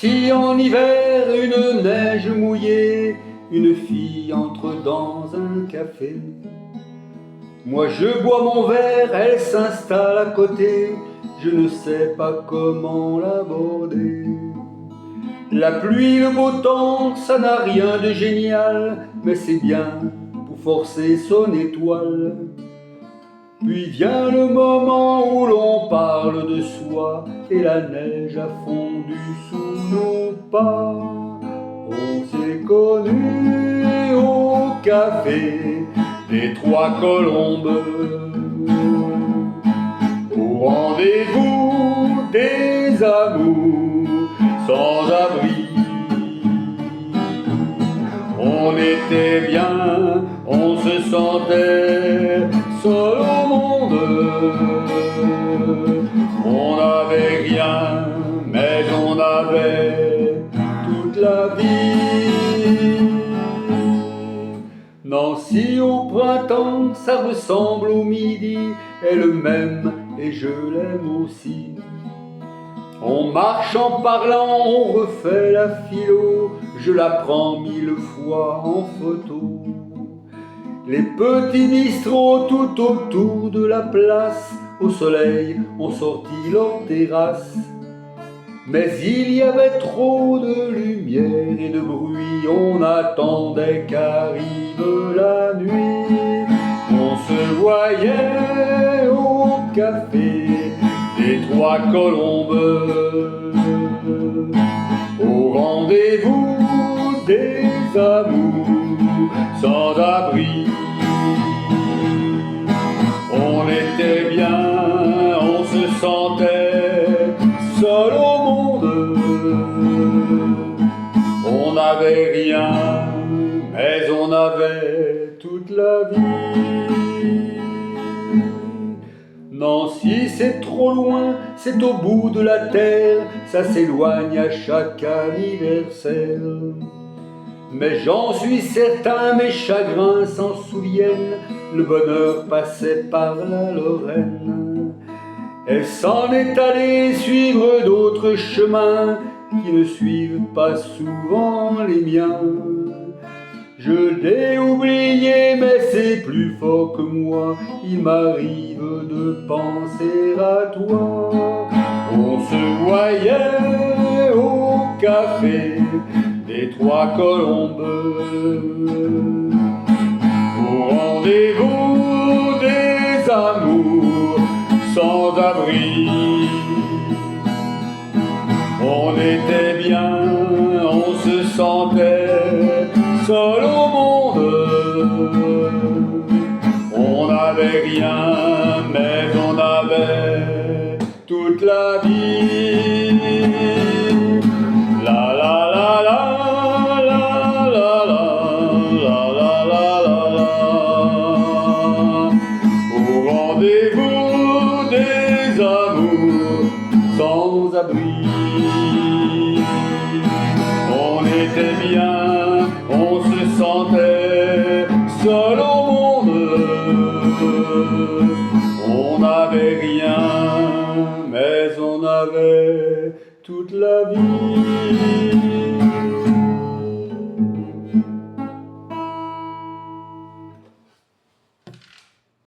Si en hiver une neige mouillée, une fille entre dans un café, moi je bois mon verre, elle s'installe à côté, je ne sais pas comment l'aborder. La pluie, le beau temps, ça n'a rien de génial, mais c'est bien pour forcer son étoile. Puis vient le moment où l'on parle de soi, et la neige a fondu sous nos pas. On s'est connus au café des Trois Colombes, au rendez-vous des amours sans abri. On était bien, on se sentait seul au monde. On n'avait rien, mais on avait toute la vie. Nancy au printemps, ça ressemble au midi, elle m'aime et je l'aime aussi. On marche en parlant, on refait la philo, je la prends 1000 fois en photo. Les petits bistrots tout autour de la place, au soleil, ont sorti leur terrasse. Mais il y avait trop de lumière et de bruit, on attendait qu'arrive la nuit. On se voyait au café des Trois Colombes, au rendez-vous des amours sans abri. On était bien, on se sentait seul au monde. On n'avait rien, mais on avait toute la vie. Nancy, c'est trop loin, c'est au bout de la terre, ça s'éloigne à chaque anniversaire. Mais j'en suis certain, mes chagrins s'en souviennent, le bonheur passait par la Lorraine. Elle s'en est allée suivre d'autres chemins qui ne suivent pas souvent les miens. Je l'ai oublié, mais c'est plus fort que moi, il m'arrive de penser à toi. On se voyait au café des Trois Colombes, au rendez-vous des amours sans abri. On était bien, on se sentait seul au monde. On n'avait rien, mais on avait toute la vie. La la la la la la la la la la la. Au rendez-vous des amours sans abri. On était bien, on se sentait seul au monde. On n'avait rien, mais on avait toute la vie.